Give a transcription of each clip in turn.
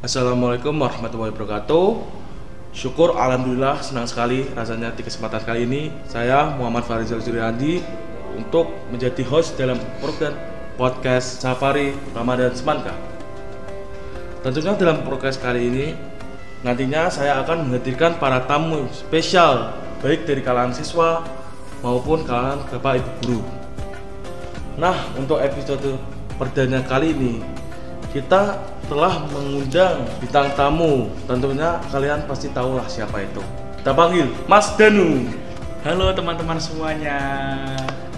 Assalamualaikum warahmatullahi wabarakatuh. Syukur alhamdulillah, senang sekali rasanya di kesempatan kali ini saya Muhammad Farizal Zuriandi untuk menjadi host dalam program podcast Safari Ramadan Semanka. Tentunya dalam podcast kali ini nantinya saya akan menghadirkan para tamu spesial baik dari kalangan siswa maupun kalangan Bapak Ibu guru. Nah, untuk episode perdana kali ini kita telah mengundang bintang tamu. Tentunya kalian pasti tahulah siapa itu. Kita panggil Mas Danu. Halo teman-teman semuanya.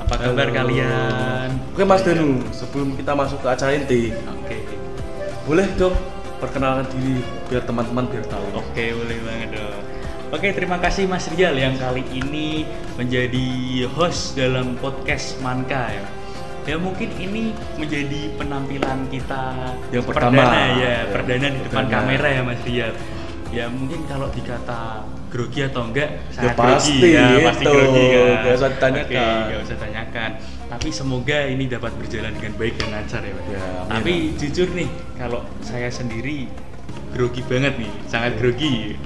Apa kabar kalian? Oke Mas Danu, sebelum kita masuk ke acara inti, boleh dong perkenalkan diri biar teman-teman biar tahu. Oke, boleh banget dong. Oke, terima kasih Mas Rizal yang kali ini menjadi host dalam podcast Manka ya. Ya mungkin ini menjadi penampilan kita yang pertama perdana di depan kamera ya Mas Rizal. Ya mungkin kalau dikata grogi atau enggak sangat pasti grogi ya, pasti grogi kan. Gak usah ditanyakan. Gak usah tanyakan. Tapi semoga ini dapat berjalan dengan baik dan lancar ya Mas. Ya, tapi jujur nih, kalau saya sendiri grogi banget nih, sangat grogi.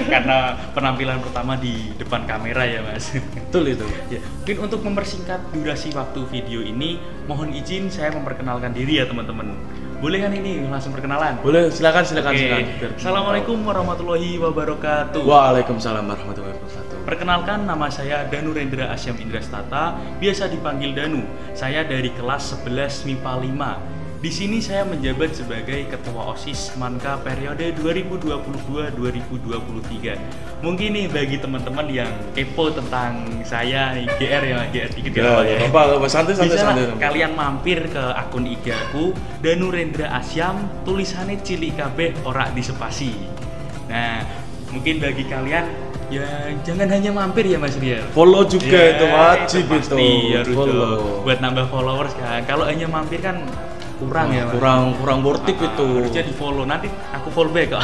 Karena penampilan pertama di depan kamera ya Mas. Betul itu. Ya, mungkin untuk mempersingkat durasi waktu video ini, mohon izin saya memperkenalkan diri ya teman-teman. Boleh kan ini langsung perkenalan? Boleh, silakan. Assalamualaikum warahmatullahi wabarakatuh. Waalaikumsalam warahmatullahi wabarakatuh. Perkenalkan, nama saya Danu Rendra Asyam Indrastata, biasa dipanggil Danu. Saya dari kelas 11 MIPA 5. Di sini saya menjabat sebagai Ketua OSIS Manka periode 2022-2023. Mungkin nih bagi teman-teman yang kepo tentang saya nih, GR ya, GR dikit ya. Apa santai. Kalian mampir ke akun IG aku Danu Rendra Asyam, tulisannya cilik kabeh ora disepasi. Nah, mungkin bagi kalian ya jangan hanya mampir ya Mas Rial. Follow juga ya, itu wajib itu. Harus follow. Buat nambah followers kan. Kalau hanya mampir kan kurang ya, kurang worth it itu. Harusnya di follow, nanti aku follow back kok.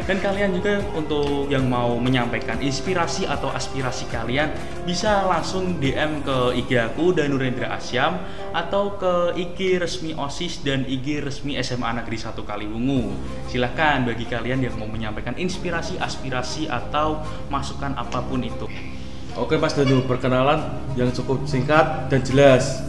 Dan kalian juga untuk yang mau menyampaikan inspirasi atau aspirasi kalian bisa langsung DM ke IG aku Danu Rendra Asyam atau ke IG resmi OSIS dan IG resmi SMA Negeri 1 Kaliwungu. Silahkan bagi kalian yang mau menyampaikan inspirasi, aspirasi atau masukan apapun itu. Oke Mas Danu, perkenalan yang cukup singkat dan jelas.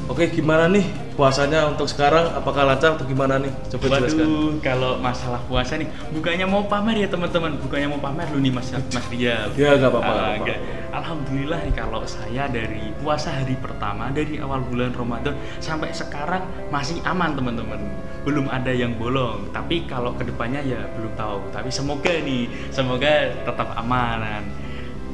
Oke, gimana nih puasanya untuk sekarang? Apakah lancar atau gimana nih? Coba jelaskan. Kalau masalah puasa nih, bukannya mau pamer ya teman-teman, bukannya mau pamer lu nih Mas Ria. Ya nggak apa-apa. Alhamdulillah nih kalau saya dari puasa hari pertama dari awal bulan Ramadan sampai sekarang masih aman teman-teman. Belum ada yang bolong. Tapi kalau kedepannya ya belum tahu. Tapi semoga tetap amanan.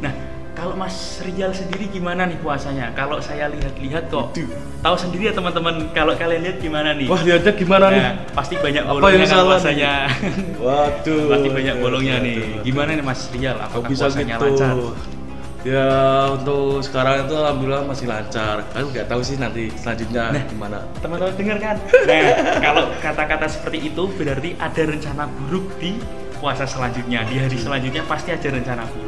Nah, kalau Mas Rizal sendiri gimana nih puasanya? Kalau saya lihat-lihat kok tahu sendiri ya teman-teman. Kalau kalian lihat gimana nih? Wah, lihatnya gimana nih? Pasti banyak bolongnya kan puasanya. Waduh. Pasti banyak bolongnya nih. Gimana nih Mas Rizal? Apakah puasanya gitu lancar? Ya untuk sekarang itu alhamdulillah masih lancar. Kan nggak tahu sih nanti selanjutnya gimana. Teman-teman dengar kan? Nah, kalau kata-kata seperti itu berarti ada rencana buruk di puasa selanjutnya. Di hari selanjutnya pasti ada rencana buruk.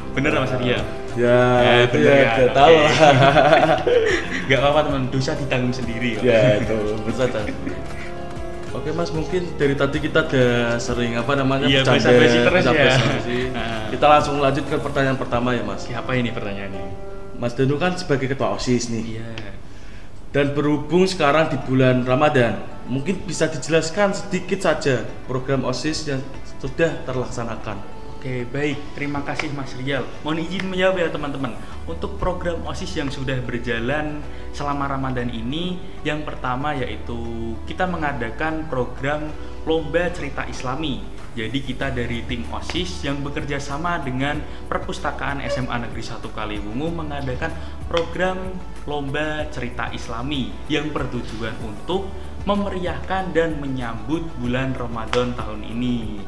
Bener Mas Ria? Ya, itu ya, tahu lah. Gak apa-apa teman, dosa ditanggung sendiri. Ya itu, betul. Oke Mas, mungkin dari tadi kita udah sering basa-basi terus ya. Kita langsung lanjut ke pertanyaan pertama ya Mas. Siapa ini pertanyaannya? Mas Danu kan sebagai ketua OSIS nih. Iya. Dan berhubung sekarang di bulan Ramadan, mungkin bisa dijelaskan sedikit saja program OSIS yang sudah terlaksanakan. Oke, baik. Terima kasih Mas Rizal. Mohon izin menjawab ya teman-teman. Untuk program OSIS yang sudah berjalan selama Ramadan ini, yang pertama yaitu kita mengadakan program Lomba Cerita Islami. Jadi kita dari tim OSIS yang bekerja sama dengan Perpustakaan SMA Negeri 1 Kaliwungu mengadakan program Lomba Cerita Islami yang bertujuan untuk memeriahkan dan menyambut bulan Ramadan tahun ini.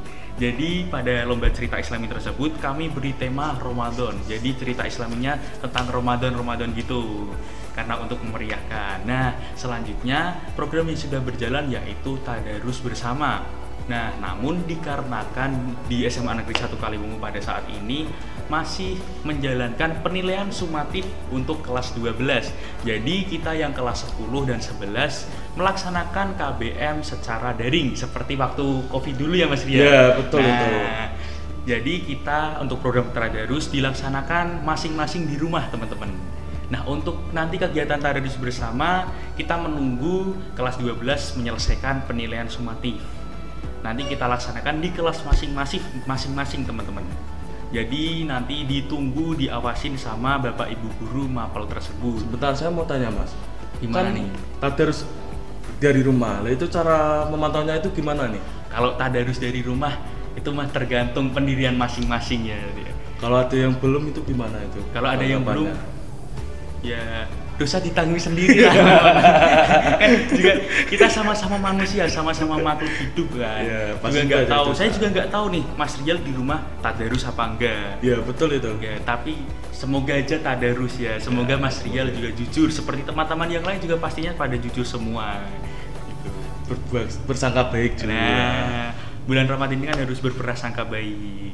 Jadi pada lomba cerita Islami tersebut kami beri tema Ramadan. Jadi cerita Islaminya tentang Ramadan gitu. Karena untuk memeriahkan. Nah, selanjutnya program yang sudah berjalan yaitu Tadarus Bersama. Nah, namun dikarenakan di SMA Negeri 1 Kaliwungu pada saat ini masih menjalankan penilaian sumatif untuk kelas 12. Jadi kita yang kelas 10 dan 11 melaksanakan KBM secara daring seperti waktu Covid dulu ya Mas Ria. Ya, betul itu. Jadi kita untuk program Tadarus dilaksanakan masing-masing di rumah teman-teman. Nah, untuk nanti kegiatan Tadarus bersama kita menunggu kelas 12 menyelesaikan penilaian sumatif. Nanti kita laksanakan di kelas masing-masing teman-teman. Jadi nanti ditunggu diawasin sama Bapak Ibu guru mapel tersebut. Sebentar, saya mau tanya Mas. Gimana kan nih? Tadarus dari rumah. Lah itu cara memantaunya itu gimana nih? Kalau Tadarus dari rumah itu mah tergantung pendirian masing-masing ya. Kalau ada yang belum itu gimana itu? Kalau ada yang belum, Tanggapannya? ya dosa ditanggung sendiri lah. Kan juga kita sama-sama manusia, sama-sama makhluk hidup kan. Ya, juga pasti nggak ada tahu. dosa. Saya juga nggak tahu nih Mas Rijal di rumah Tadarus apa enggak. Ya betul itu. Ya, tapi semoga aja Tadarus ya. Semoga Mas Rijal juga jujur seperti teman-teman yang lain juga pastinya pada jujur semua. Gitu. Bersangka baik juga. Nah, bulan Ramadan ini kan harus berprasangka baik.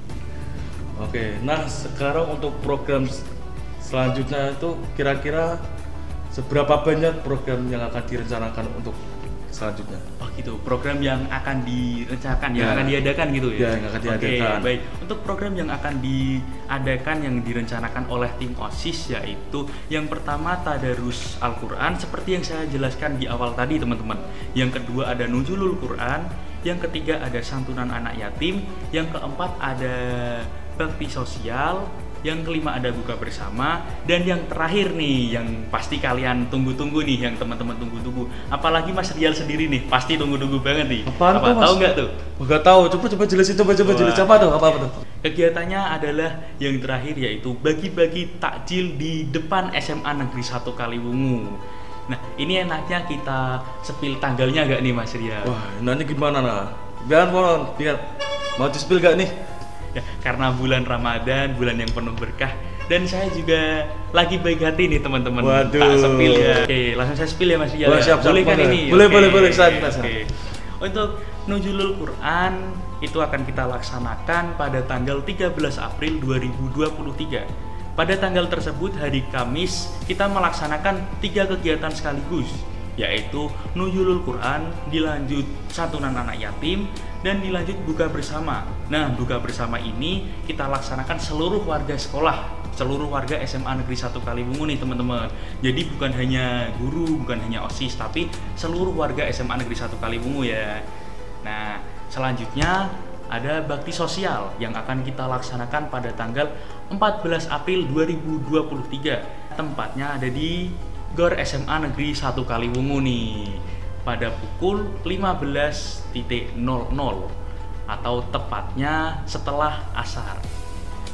Oke, nah sekarang untuk program selanjutnya itu kira-kira seberapa banyak program yang akan direncanakan untuk selanjutnya? Oh gitu, program yang akan direncanakan, yang Ya. akan diadakan gitu ya? Ya, yang akan diadakan. Oke, baik. Untuk program yang akan diadakan, yang direncanakan oleh tim OSIS yaitu yang pertama Tadarus Al-Quran seperti yang saya jelaskan di awal tadi teman-teman. Yang kedua ada Nuzulul Quran, yang ketiga ada Santunan Anak Yatim, yang keempat ada Bakti Sosial, yang kelima ada Buka Bersama, dan yang terakhir nih yang pasti kalian tunggu-tunggu nih, yang teman-teman tunggu-tunggu. Apalagi Mas Rijal sendiri nih pasti tunggu-tunggu banget nih. Apaan apa tuh, Mas? tahu nggak tuh? Enggak tahu, coba jelasin, coba Wah. jelasin. Apa tuh? Apa tuh? Kegiatannya adalah yang terakhir yaitu bagi-bagi takjil di depan SMA Negeri 1 Kaliwungu. Nah, ini enaknya kita sepil tanggalnya nggak nih Mas Rijal? Wah, nanti gimana nah? Biar mau di-spill gak nih? Ya, karena bulan Ramadan, bulan yang penuh berkah, dan saya juga lagi baik hati nih teman-teman. Waduh. Tak spill ya. Oke, langsung saya spill ya Mas Rijal. Wah, Ya? siap, Boleh kan boleh. ini? Boleh, Oke. boleh, San. Oke. Untuk Nuzulul Quran itu akan kita laksanakan pada tanggal 13 April 2023. Pada tanggal tersebut hari Kamis kita melaksanakan 3 kegiatan sekaligus, yaitu Nuzulul Quran, dilanjut Santunan Anak Yatim, dan dilanjut Buka Bersama. Nah, Buka Bersama ini kita laksanakan seluruh warga sekolah, seluruh warga SMA Negeri 1 Kaliwungu nih teman-teman. Jadi bukan hanya guru, bukan hanya OSIS, tapi seluruh warga SMA Negeri 1 Kaliwungu ya. Nah, selanjutnya ada Bakti Sosial yang akan kita laksanakan pada tanggal 14 April 2023. Tempatnya ada di GOR SMA Negeri 1 Kaliwungu nih, pada pukul 15.00 atau tepatnya setelah asar.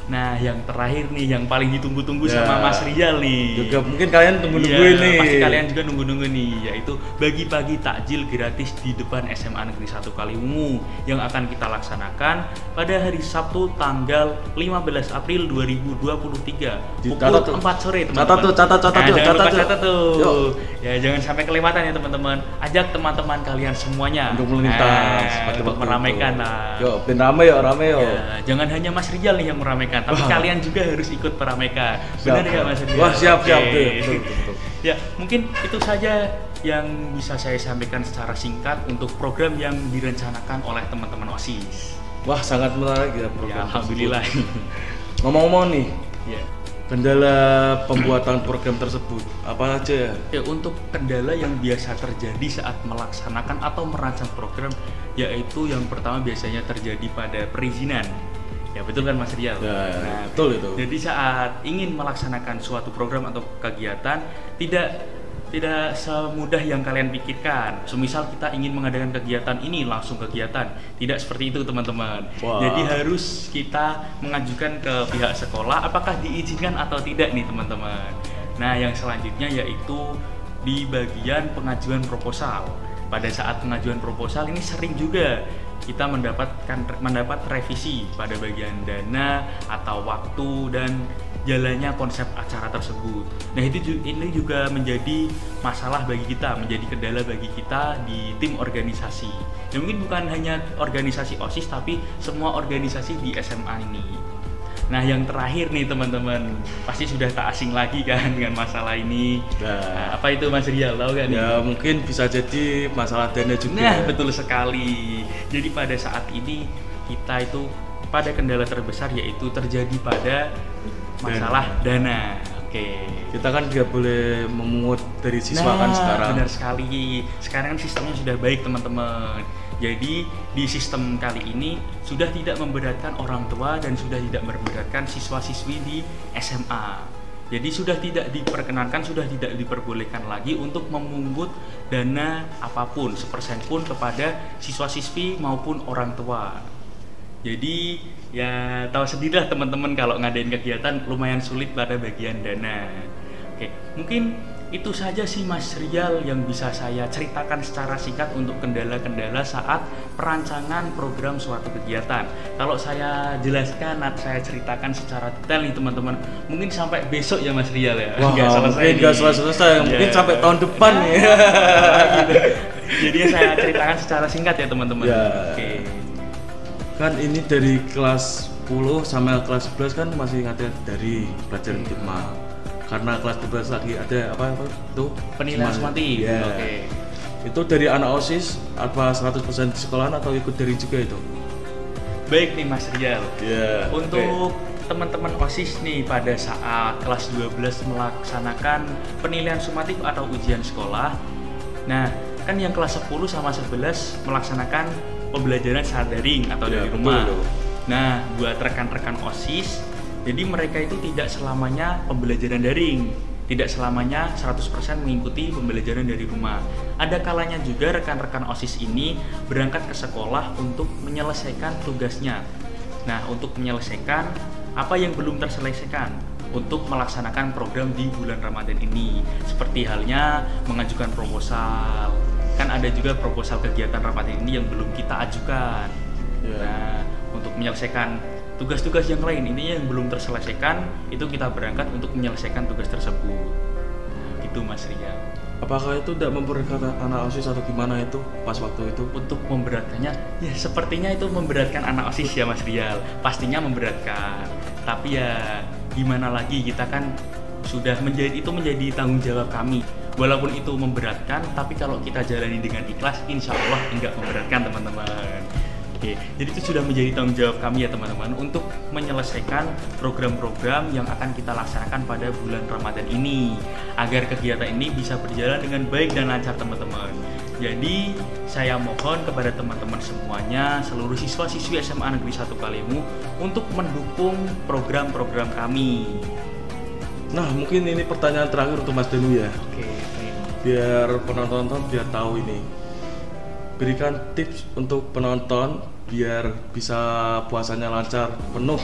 Nah, yang terakhir nih, yang paling ditunggu-tunggu Ya. sama Mas Rijal nih. Juga mungkin kalian tunggu-tunggu Iya, ini. pasti kalian juga nunggu-nunggu nih, yaitu bagi-bagi takjil gratis di depan SMA Negeri 1 Kaliwungu yang akan kita laksanakan pada hari Sabtu tanggal 15 April 2023 pukul Catat tuh. 4 sore teman-teman. Catat tuh, catat Nah, tuh, jangan lupa catat tuh. catat tuh. Yuk. Ya, jangan sampai kelewatan ya teman-teman. Ajak teman-teman kalian semuanya Untuk melintas pada untuk waktu meramaikan itu. lah. Yo, ben rame yo. Ya, jangan hanya Mas Rijal nih yang meramaikan, tapi Wah. kalian juga harus ikut meramaikan. Siap, Benar ya siap. Mas Rijal? Wah, siap, Oke. siap. Betul. Ya, mungkin itu saja yang bisa saya sampaikan secara singkat untuk program yang direncanakan oleh teman-teman OSIS. Wah, sangat menarik ya program. Ya, alhamdulillah. tersebut. Ngomong-ngomong nih, Ya. kendala pembuatan program tersebut apa aja ya? Ya, untuk kendala yang biasa terjadi saat melaksanakan atau merancang program, yaitu yang pertama biasanya terjadi pada perizinan. Ya betul kan Mas Rijal? Ya, Nah, betul itu. Jadi saat ingin melaksanakan suatu program atau kegiatan, tidak semudah yang kalian pikirkan. Semisal kita ingin mengadakan kegiatan ini, langsung kegiatan. Tidak seperti itu teman-teman. Wah. Jadi harus kita mengajukan ke pihak sekolah apakah diizinkan atau tidak nih teman-teman. Nah, yang selanjutnya yaitu di bagian pengajuan proposal. Pada saat pengajuan proposal ini sering juga kita mendapat revisi pada bagian dana atau waktu dan jalannya konsep acara tersebut. Nah ini juga menjadi masalah bagi kita, menjadi kendala bagi kita di tim organisasi. Ya mungkin bukan hanya organisasi OSIS tapi semua organisasi di SMA ini. Nah yang terakhir nih teman-teman, pasti sudah tak asing lagi kan dengan masalah ini. Nah, apa itu Mas Rial, tahu kan? Ya mungkin bisa jadi masalah dana juga. Nah betul sekali. Jadi pada saat ini kita itu pada kendala terbesar yaitu terjadi pada masalah dana. Oke. Kita kan nggak boleh memungut dari siswa kan sekarang. Benar sekali. Sekarang sistemnya sudah baik teman-teman. Jadi di sistem kali ini sudah tidak memberatkan orang tua dan sudah tidak memberatkan siswa-siswi di SMA. Jadi sudah tidak diperkenankan, sudah tidak diperbolehkan lagi untuk memungut dana apapun, sepersen pun kepada siswa-siswi maupun orang tua. Jadi ya tahu sendirilah teman-teman kalau ngadain kegiatan lumayan sulit pada bagian dana. Oke, mungkin itu saja sih Mas Rial yang bisa saya ceritakan secara singkat untuk kendala-kendala saat perancangan program suatu kegiatan. Kalau saya jelaskan, saya ceritakan secara detail nih teman-teman, mungkin sampai besok ya Mas Rial ya. Wah, nggak selesai, mungkin sampai tahun depan nih. Gitu. Jadi saya ceritakan secara singkat ya teman-teman. Ya. Oke. Kan ini dari kelas 10 sampai kelas 11 kan masih ada dari pelajaran IPA. Karena kelas 12 lagi ada apa itu? Penilaian sumatif. Ya. Oke. Itu dari anak OSIS apa 100% di sekolahan atau ikut dari juga itu? Baik nih Mas Rial. Ya. Untuk teman-teman OSIS nih pada saat kelas 12 melaksanakan penilaian sumatif atau ujian sekolah. Nah, kan yang kelas 10 sama 11 melaksanakan pembelajaran secara daring atau dari rumah. Betul. Nah, buat rekan-rekan OSIS, jadi mereka itu tidak selamanya pembelajaran daring, tidak selamanya 100% mengikuti pembelajaran dari rumah. Ada kalanya juga rekan-rekan OSIS ini berangkat ke sekolah untuk menyelesaikan tugasnya. Nah, untuk menyelesaikan apa yang belum terselesaikan untuk melaksanakan program di bulan Ramadan ini. Seperti halnya mengajukan proposal. Kan ada juga proposal kegiatan Ramadan ini yang belum kita ajukan. Nah, untuk menyelesaikan tugas-tugas yang lain ini yang belum terselesaikan, itu kita berangkat untuk menyelesaikan tugas tersebut. Nah, gitu Mas Rial. Apakah itu tidak memberatkan anak OSIS atau gimana itu pas waktu itu? Untuk memberatkannya, ya sepertinya itu memberatkan anak OSIS ya Mas Rial. Pastinya memberatkan. Tapi ya gimana lagi, kita kan sudah menjadi tanggung jawab kami. Walaupun itu memberatkan, tapi kalau kita jalani dengan ikhlas, insya Allah enggak memberatkan teman-teman. Oke, jadi itu sudah menjadi tanggung jawab kami ya teman-teman untuk menyelesaikan program-program yang akan kita laksanakan pada bulan Ramadan ini agar kegiatan ini bisa berjalan dengan baik dan lancar teman-teman. Jadi saya mohon kepada teman-teman semuanya, seluruh siswa-siswi SMA Negeri 1 Kalimu untuk mendukung program-program kami. Nah, mungkin ini pertanyaan terakhir untuk Mas Danu ya. Oke. Biar penonton biar tahu ini. Berikan tips untuk penonton biar bisa puasanya lancar penuh.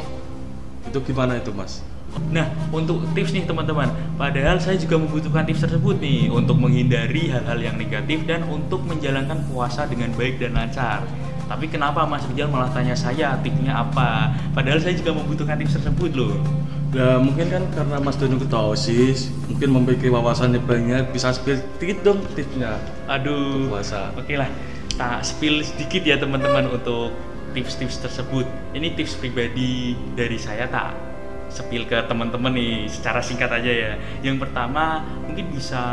Itu gimana itu, Mas? Nah, untuk tips nih teman-teman, padahal saya juga membutuhkan tips tersebut nih untuk menghindari hal-hal yang negatif dan untuk menjalankan puasa dengan baik dan lancar. Tapi kenapa Mas Rijal malah tanya saya tipsnya apa? Padahal saya juga membutuhkan tips tersebut loh. Ya mungkin kan karena Mas Danu ketua OSIS, mungkin memiliki wawasannya banyak, bisa spill dikit dong tipsnya. Aduh, puasa. Oke lah, tak spill sedikit ya teman-teman untuk tips-tips tersebut. Ini tips pribadi dari saya, tak spill ke teman-teman nih secara singkat aja ya. Yang pertama, mungkin bisa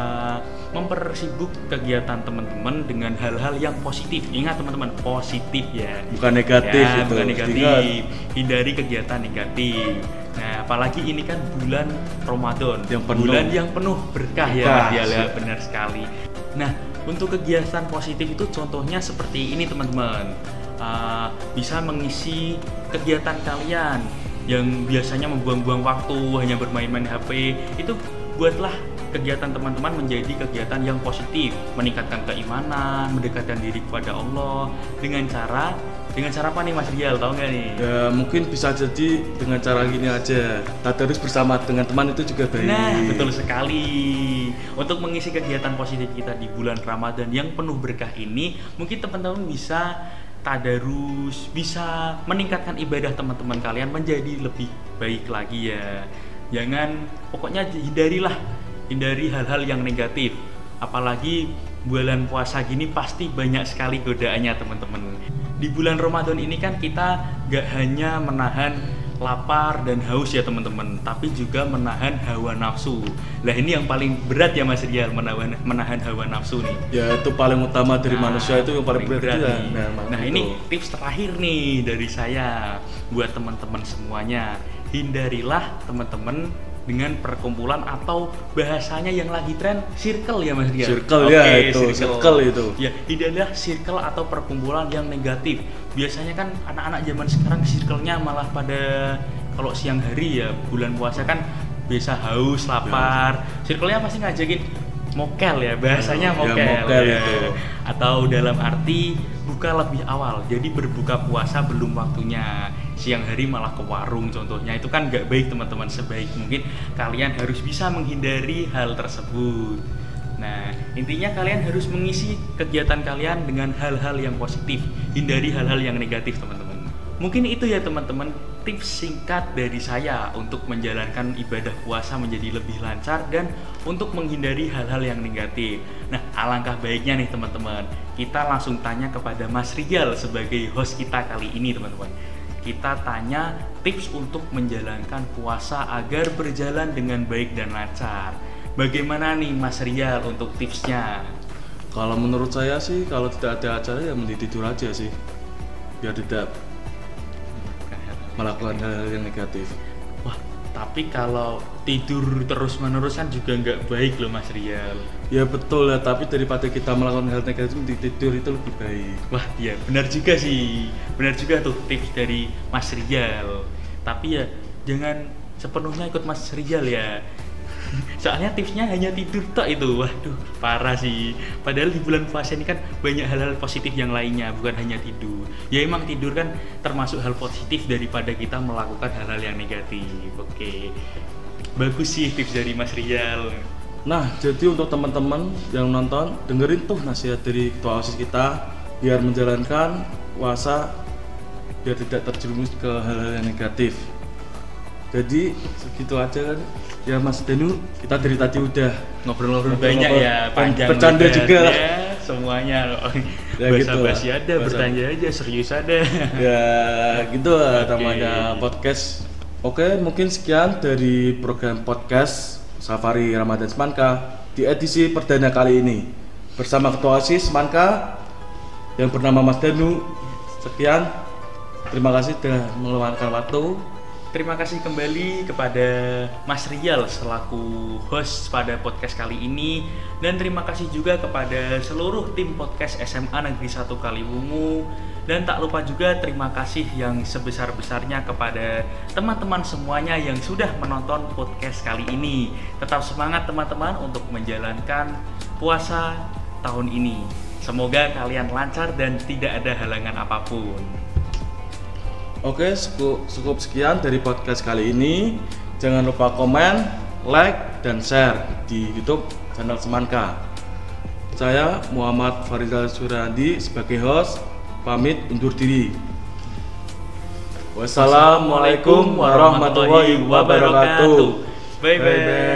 mempersibuk kegiatan teman-teman dengan hal-hal yang positif. Ingat teman-teman, positif ya. Bukan negatif ya, itu. Bukan negatif. Hindari kegiatan negatif. Nah, apalagi ini kan bulan Ramadan, bulan yang penuh berkah ya, benar sekali. Nah, untuk kegiatan positif itu contohnya seperti ini teman-teman. Bisa mengisi kegiatan kalian yang biasanya membuang-buang waktu hanya bermain-main HP, itu buatlah kegiatan teman-teman menjadi kegiatan yang positif, meningkatkan keimanan, mendekatkan diri kepada Allah dengan cara apa nih Mas Rial, tahu nggak nih? Ya mungkin bisa jadi dengan cara gini aja, tadarus bersama dengan teman itu juga baik. Nah betul sekali. Untuk mengisi kegiatan positif kita di bulan Ramadan yang penuh berkah ini, mungkin teman-teman bisa tadarus, bisa meningkatkan ibadah teman-teman kalian menjadi lebih baik lagi ya. Jangan, pokoknya hindari hal-hal yang negatif. Apalagi bulan puasa gini pasti banyak sekali godaannya teman-teman. Di bulan Ramadan ini kan kita gak hanya menahan lapar dan haus ya teman-teman, tapi juga menahan hawa nafsu. Lah ini yang paling berat ya Mas Rial, menahan hawa nafsu nih. Ya itu paling utama dari manusia, itu yang paling berat nih. Nah ini tips terakhir nih dari saya buat teman-teman semuanya. Hindarilah teman-teman dengan perkumpulan atau bahasanya yang lagi tren circle ya Mas Rian. Circle ya, itu circle itu. Ya, hindarilah circle atau perkumpulan yang negatif. Biasanya kan anak-anak zaman sekarang circle-nya malah pada kalau siang hari ya bulan puasa kan biasa haus, lapar. Circle-nya pasti ngajakin mokel ya, bahasanya mokel ya. Itu. Atau dalam arti buka lebih awal. Jadi berbuka puasa belum waktunya. Siang hari malah ke warung contohnya, itu kan gak baik teman-teman. Sebaik mungkin kalian harus bisa menghindari hal tersebut. Nah, intinya kalian harus mengisi kegiatan kalian dengan hal-hal yang positif, hindari hal-hal yang negatif teman-teman. Mungkin itu ya teman-teman, tips singkat dari saya untuk menjalankan ibadah puasa menjadi lebih lancar dan untuk menghindari hal-hal yang negatif. Nah, alangkah baiknya nih teman-teman, kita langsung tanya kepada Mas Rijal sebagai host kita kali ini teman-teman. Kita tanya tips untuk menjalankan puasa agar berjalan dengan baik dan lancar. Bagaimana nih Mas Rial untuk tipsnya? Kalau menurut saya sih, kalau tidak ada acara ya mending tidur aja sih, biar tidak melakukan hal-hal yang negatif. Wah, tapi kalau tidur terus-menerus kan juga nggak baik loh Mas Rial. Ya betul ya, tapi daripada kita melakukan hal negatif, tidur itu lebih baik. Wah, ya benar juga sih. Benar juga tuh tips dari Mas Rijal. Tapi ya jangan sepenuhnya ikut Mas Rijal ya. Soalnya tipsnya hanya tidur tok itu. Waduh, parah sih. Padahal di bulan puasa ini kan banyak hal-hal positif yang lainnya, bukan hanya tidur. Ya emang tidur kan termasuk hal positif daripada kita melakukan hal-hal yang negatif. Oke. Bagus sih tips dari Mas Rijal. Nah, jadi untuk teman-teman yang nonton, dengerin tuh nasihat dari ketua OSIS kita biar menjalankan puasa biar tidak terjerumus ke hal-hal yang negatif. Jadi segitu aja kan ya Mas Danu, kita dari tadi udah ngobrol-ngobrol banyak ya, panjang bercanda juga lah ya, semuanya ya, basa-basi ada, bertanya aja, serius ada ya gitu lah namanya podcast. Oke, mungkin sekian dari program podcast Safari Ramadan Semanka di edisi perdana kali ini bersama Ketua OSIS Semanka yang bernama Mas Danu. Sekian, terima kasih telah meluangkan waktu. Terima kasih kembali kepada Mas Rial selaku host pada podcast kali ini, dan terima kasih juga kepada seluruh tim podcast SMA Negeri 1 Kaliwungu, dan tak lupa juga terima kasih yang sebesar-besarnya kepada teman-teman semuanya yang sudah menonton podcast kali ini. Tetap semangat teman-teman untuk menjalankan puasa tahun ini. Semoga kalian lancar dan tidak ada halangan apapun. Oke, cukup sekian dari podcast kali ini. Jangan lupa komen, like, dan share di YouTube channel Semanka. Saya Muhammad Farizal Surandi sebagai host, pamit undur diri. Wassalamualaikum warahmatullahi wabarakatuh. Bye bye.